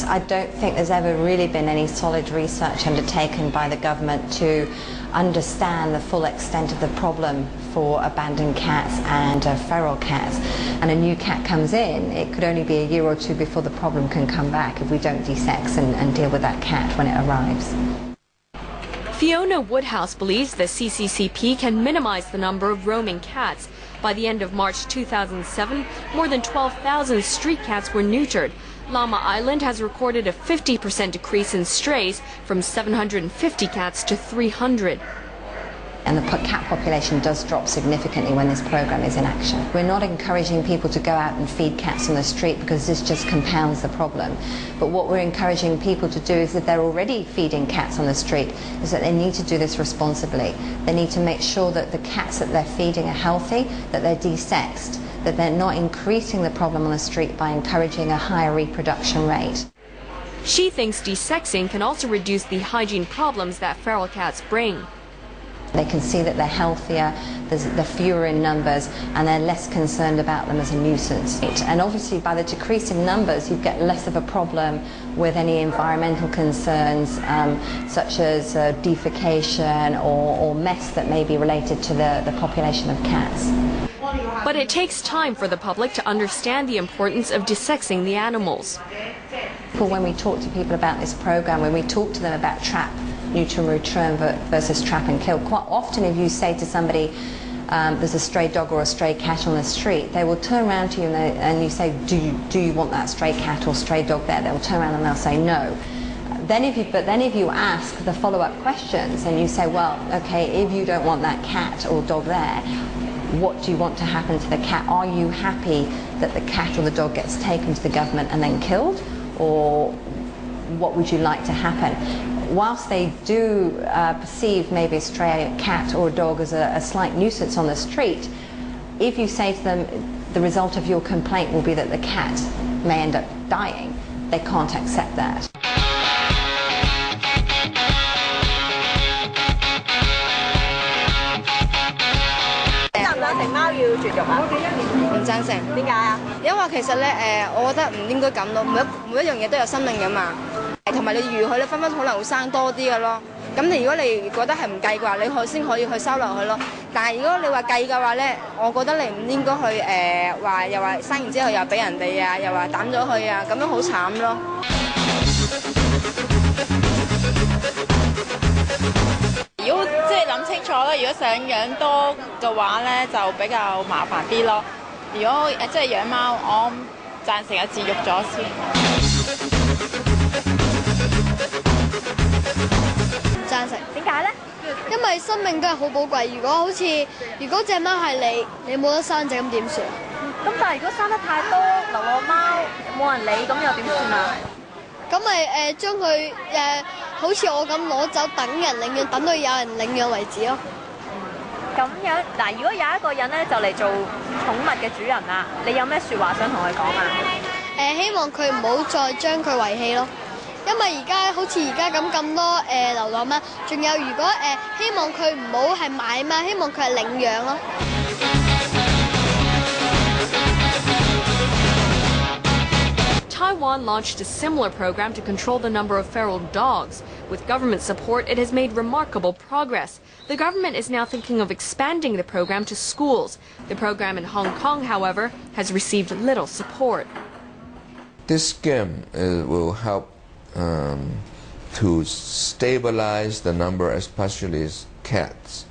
cats. I don't think there's ever really been any solid research undertaken by the government to understand the full extent of the problem for abandoned cats and feral cats. And a new cat comes in, it could only be a year or two before the problem can come back if we don't desex and deal with that cat when it arrives. Fiona Woodhouse believes the CCCP can minimize the number of roaming cats. By the end of March 2007, more than 12,000 street cats were neutered. Llama Island has recorded a 50% decrease in strays from 750 cats to 300. And the cat population does drop significantly when this program is in action. We're not encouraging people to go out and feed cats on the street because this just compounds the problem. But what we're encouraging people to do is, if they're already feeding cats on the street, is that they need to do this responsibly. They need to make sure that the cats that they're feeding are healthy, that they're desexed, that they're not increasing the problem on the street by encouraging a higher reproduction rate. She thinks desexing can also reduce the hygiene problems that feral cats bring. They can see that they're healthier, they're fewer in numbers, and they're less concerned about them as a nuisance. And obviously by the decrease in numbers, you get less of a problem with any environmental concerns, such as defecation or mess that may be related to the population of cats. But it takes time for the public to understand the importance of desexing the animals. When we talk to people about this program, when we talk to them about trap, neuter and return versus trap and kill, quite often if you say to somebody there's a stray dog or a stray cat on the street, they will turn around to you and you say, do you want that stray cat or stray dog there? They'll turn around and they'll say no. But then if you ask the follow-up questions and you say, well, okay, if you don't want that cat or dog there, what do you want to happen to the cat? Are you happy that the cat or the dog gets taken to the government and then killed? Or what would you like to happen? Whilst they do perceive maybe a stray cat or a dog as a slight nuisance on the street, if you say to them the result of your complaint will be that the cat may end up dying, they can't accept that. 贊成貓要絕育啊？唔贊成。點解啊？因為其實咧，我覺得唔應該咁咯。每一樣嘢都有生命㗎嘛。同埋你預佢咧，分分可能會生多啲嘅咯。咁如果你覺得係唔計嘅話，你先可以去收落去咯。但係如果你話計嘅話咧，我覺得你唔應該去話又話生完之後又俾人哋啊，又話抌咗佢啊，咁樣好慘咯。如果即係諗清楚啦，如果想養多嘅話咧，就比較麻煩啲咯。如果即係養貓，我贊成自育咗先。唔贊成，點解咧？因為生命都係好寶貴。如果隻貓係你冇得生仔，咁點算？咁但係如果生得太多流浪貓，冇人理，咁又點算啊？咁咪將佢好似我咁攞走，等人領養，等到有人領養為止咯。咁樣嗱，如果有一個人咧就嚟做寵物嘅主人啦，你有咩説話想同佢講啊？希望佢唔好再將佢遺棄咯，因為而家好似而家咁多流浪貓，仲有如果希望佢唔好係買貓，希望佢係領養咯。Taiwan launched a similar program to control the number of feral dogs. With government support, it has made remarkable progress. The government is now thinking of expanding the program to schools. The program in Hong Kong, however, has received little support. This scheme will help to stabilize the number, especially cats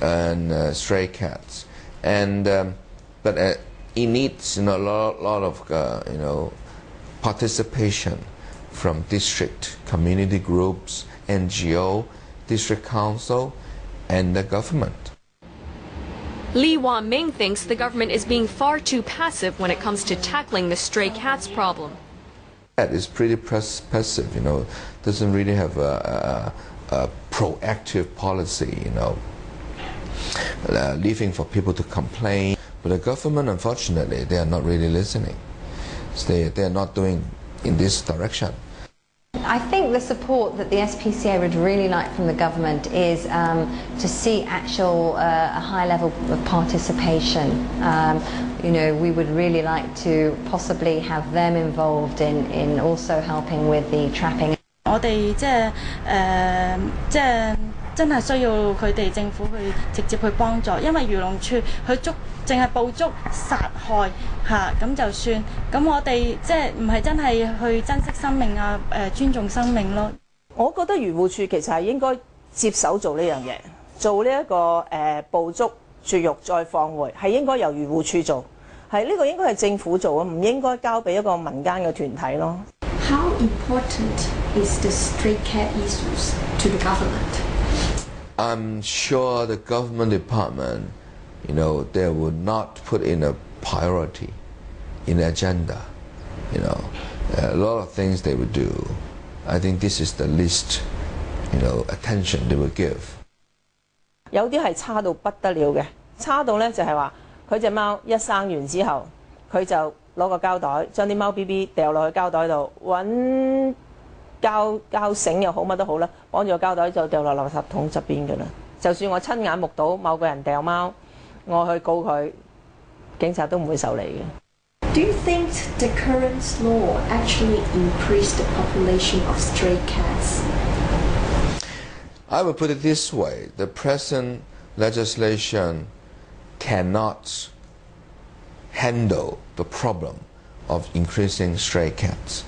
and stray cats. But it needs a lot of participation from district, community groups, NGO, district council, and the government. Li Wa-ming thinks the government is being far too passive when it comes to tackling the stray cats problem. That is pretty passive, doesn't really have a proactive policy, leaving for people to complain. But the government, unfortunately, they are not really listening. They are not doing in this direction. I think the support that the SPCA would really like from the government is to see a high level of participation You know, we would really like to possibly have them involved in also helping with the trapping. 我哋真係需要佢哋政府去直接去幫助，因為漁農處佢淨係捕捉殺害嚇咁就算，咁我哋唔係真係去珍惜生命啊尊重生命咯。我覺得漁護處其實係應該接手做呢樣嘢，做呢一個捕捉、絕育再放回，係應該由漁護處做，係呢個應該係政府做啊，唔應該交俾一個民間嘅團體咯。How important is the stray cat issues to the government? I'm sure the government department, you know, they would not put in a priority in the agenda. You know, a lot of things they would do. I think this is the least, you know, attention they would give. 有啲係差到不得了嘅，差到咧就係話佢隻貓一生完之後，佢就攞個膠袋將啲貓 BB 掉落去膠袋度，揾膠繩又好乜都好啦，綁住個膠袋就掉落垃圾桶側邊㗎啦。就算我親眼目睹某個人掉貓，我去告佢，警察都唔會受理嘅。Do you think the current law actually increased the population of stray cats? I would put it this way: the present legislation cannot handle the problem of increasing stray cats.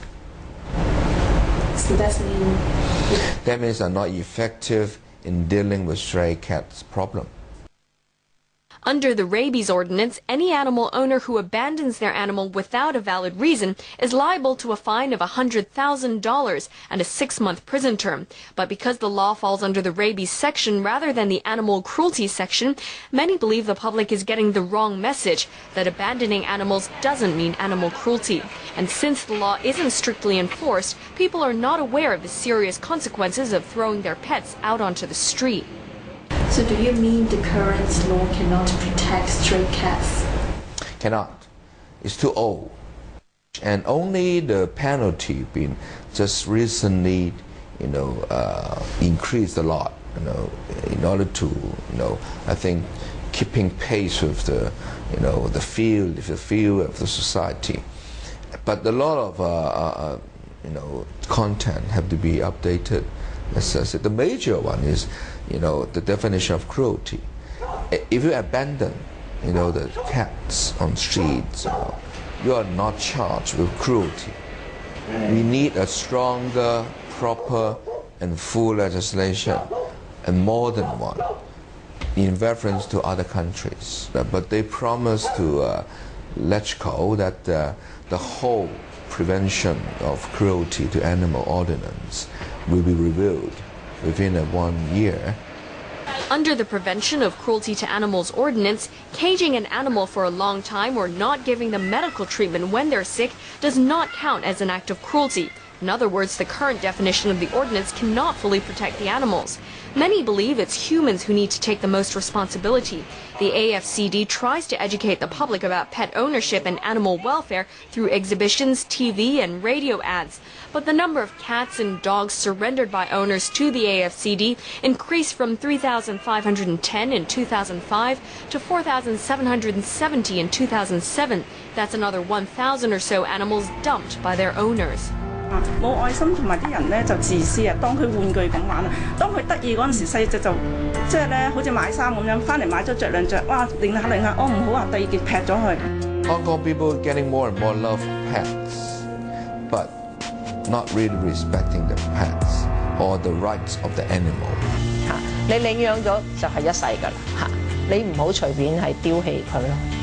So that means they're not effective in dealing with stray cats' problem. Under the rabies ordinance, any animal owner who abandons their animal without a valid reason is liable to a fine of $100,000 and a 6-month prison term. But because the law falls under the rabies section rather than the animal cruelty section, many believe the public is getting the wrong message, that abandoning animals doesn't mean animal cruelty. And since the law isn't strictly enforced, people are not aware of the serious consequences of throwing their pets out onto the street. So do you mean the current law cannot protect stray cats? Cannot. It's too old. And only the penalty been just recently, you know, increased a lot, you know, in order to, you know, I think keeping pace with the, you know, the feel of the society. But a lot of, you know, content have to be updated. As I said, the major one is, you know, the definition of cruelty. If you abandon, you know, the cats on streets, you are not charged with cruelty. We need a stronger, proper, and full legislation, and more than one, in reference to other countries. But they promise to let go that the whole prevention of cruelty to animal ordinance will be reviewed within 1 year. Under the Prevention of Cruelty to Animals ordinance, caging an animal for a long time or not giving them medical treatment when they're sick does not count as an act of cruelty. In other words, the current definition of the ordinance cannot fully protect the animals. Many believe it's humans who need to take the most responsibility. The AFCD tries to educate the public about pet ownership and animal welfare through exhibitions, TV, and radio ads. But the number of cats and dogs surrendered by owners to the AFCD increased from 3,510 in 2005 to 4,770 in 2007. That's another 1,000 or so animals dumped by their owners. 冇愛心同埋啲人咧就自私啊，當佢玩具咁玩啊。當佢得意嗰陣時，細隻就即係咧，好似買衫咁樣，翻嚟買咗着兩着，哇，擰下，哦唔好啊，第二件劈咗佢。Hong Kong people getting more and more love pets, but not really respecting the pets or the rights of the animal. 你領養咗就係一世㗎啦，你唔好隨便係丟棄佢咯。